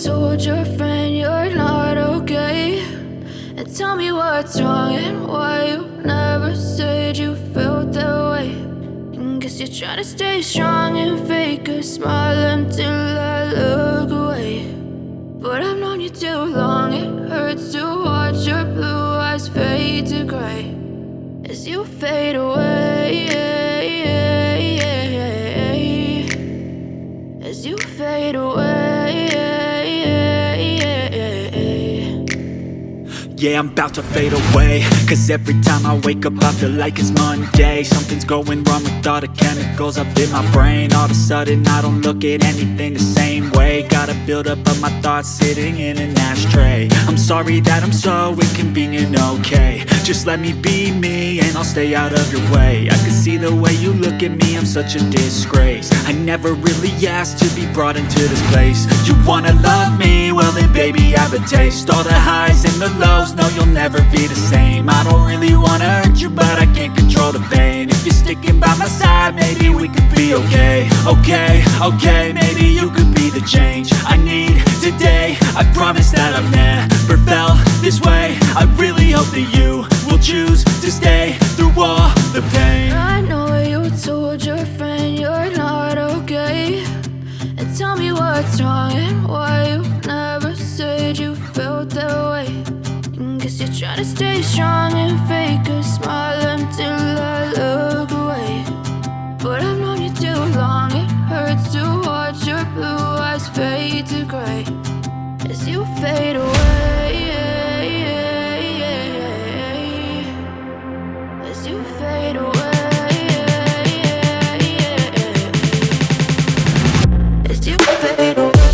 told your friend you're not okay, and tell me what's wrong and why you never said you felt that way. And guess you're trying to stay strong and fake a smile until I look away. But I've known you too long, it hurts to watch your blue eyes fade to gray as you fade away, as you fade away. Yeah, I'm about to fade away, cause every time I wake up I feel like it's Monday. Something's going wrong with all the chemicals up in my brain. All of a sudden I don't look at anything the same way. Got a build up of my thoughts sitting in an ashtray. I'm sorry that I'm so inconvenient, okay. Just let me be me and I'll stay out of your way. I can see the way you look at me, I'm such a disgrace. I never really asked to be brought into this place. You wanna love me? Well then baby have a taste. All the highs and the lows, no, you'll never be the same. I don't really wanna hurt you, but I can't control the pain. If you're sticking by my side, maybe we could be okay. Okay, maybe you could be the change I need today. I promise that I've never felt this way. I really hope that you will choose to stay through all the pain. I know you told your friend you're not okay, and tell me what's wrong and why you never said you felt that way. Guess you're trying to stay strong and fake a smile until I look away. But I've known you too long, it hurts to watch your blue eyes fade to gray as you fade away, as you fade away, as you fade away.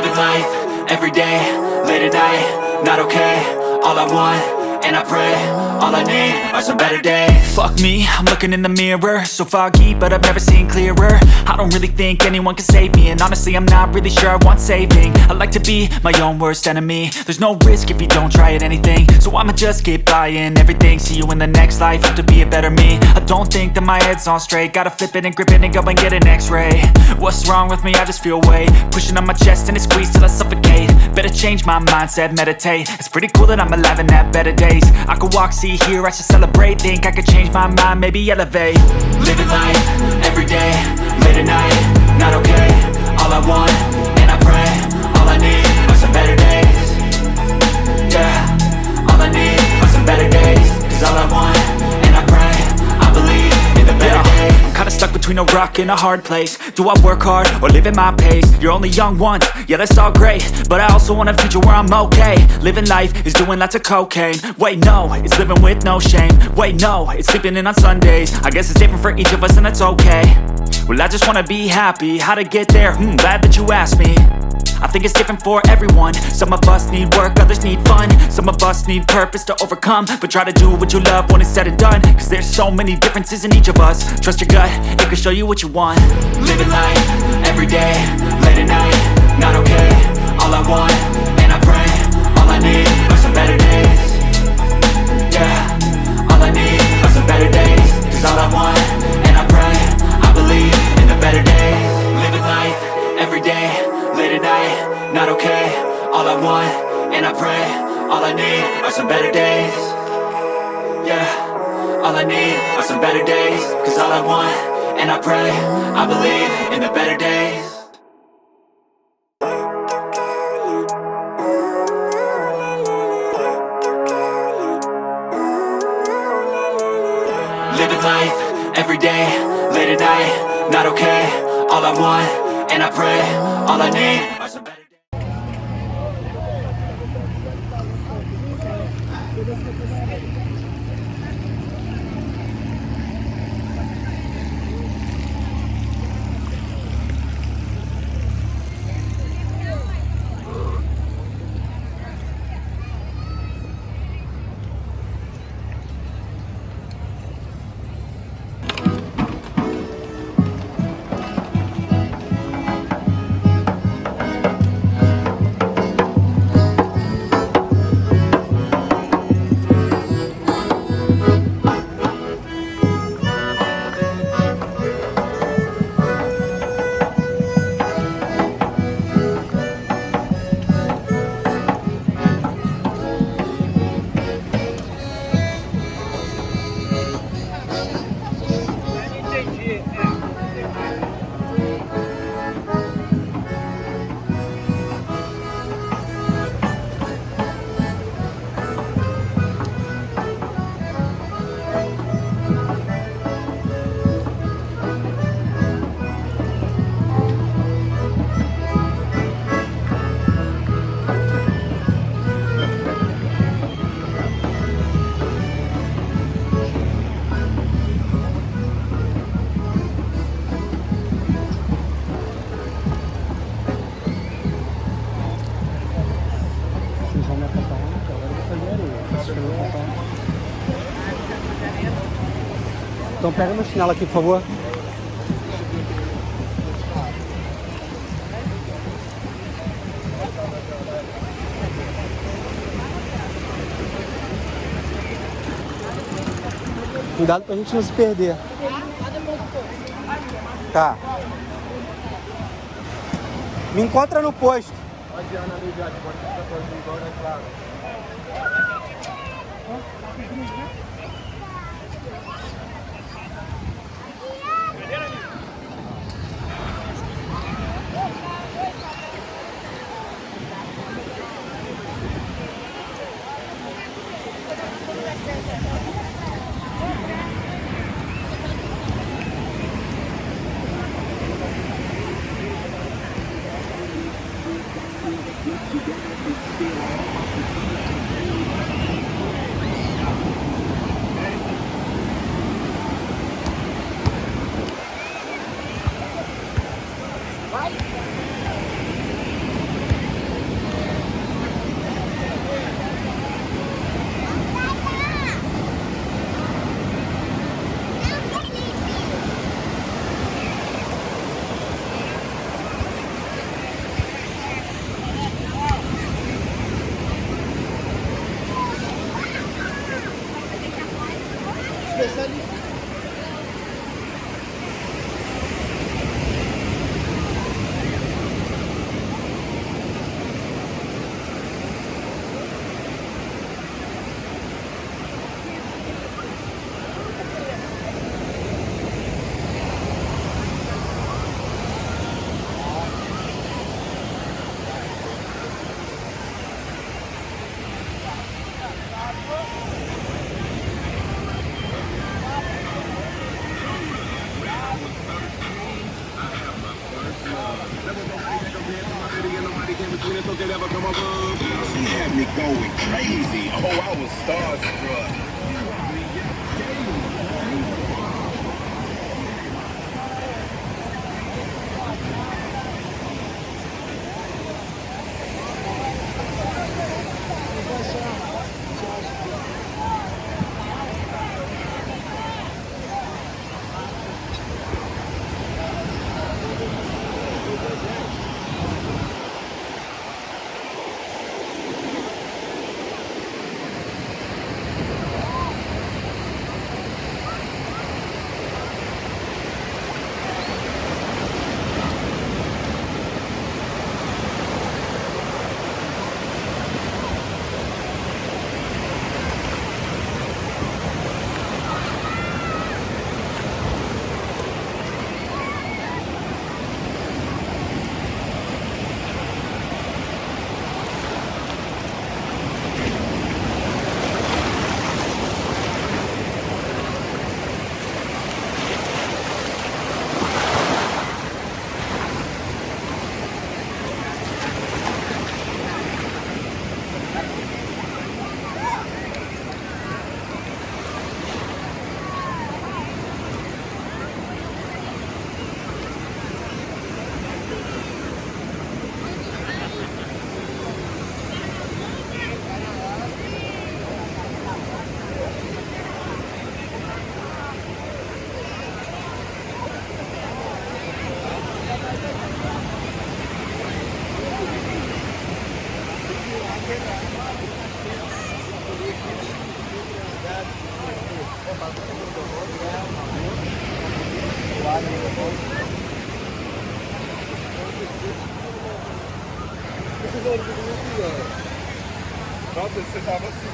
Living life, every day, late at night, not okay. All I want, and I pray, all I need are some better days. Fuck me, I'm looking in the mirror, so foggy, but I've never seen clearer. I don't really think anyone can save me, and honestly I'm not really sure I want saving. I like to be my own worst enemy. There's no risk if you don't try at anything, so I'ma just keep buying everything. See you in the next life, have to be a better me. I don't think that my head's on straight, gotta flip it and grip it and go and get an x-ray. What's wrong with me? I just feel weight pushing on my chest and it squeezes till I suffocate. Better change my mindset, meditate. It's pretty cool that I'm alive and have better days. I could walk, see, hear, I should celebrate. Think I could change my mind, maybe elevate. Living life, every day, late at night, not okay. All I want, and I pray, all I need are some better days. Yeah, all I need are some better days. Cause all I want, and I pray, I believe in the better days. I'm kinda stuck between a rock and a hard place. Do I work hard or live at my pace? You're only young once, yeah that's all great, but I also want a future where I'm okay. Living life is doing lots of cocaine. Wait no, it's living with no shame. Wait no, it's sleeping in on Sundays. I guess it's different for each of us and that's okay. Well I just wanna be happy, how to get there? Glad that you asked me. I think it's different for everyone. Some of us need work, others need fun. Some of us need purpose to overcome. But try to do what you love when it's said and done. Cause there's so many differences in each of us. Trust your gut, it can show you what you want. Living life, every day, late at night, not okay. All I want, and I pray, all I need are some better days. Yeah, all I need are some better days. Cause all I want, and I pray, I believe in the better days. Living life, every day, late at night, not okay. All I want, and I pray, all I need are some better days. Yeah, all I need are some better days. Cause all I want, and I pray, I believe in the better days. Living life, every day, late at night, not okay. All I want, and I pray, all I need are some better days. Então pega meu chinelo aqui, por favor. Cuidado pra gente não se perder. Tá. Me encontra no posto. She had me going crazy. Oh, I was starstruck. Nossa, você tava assim.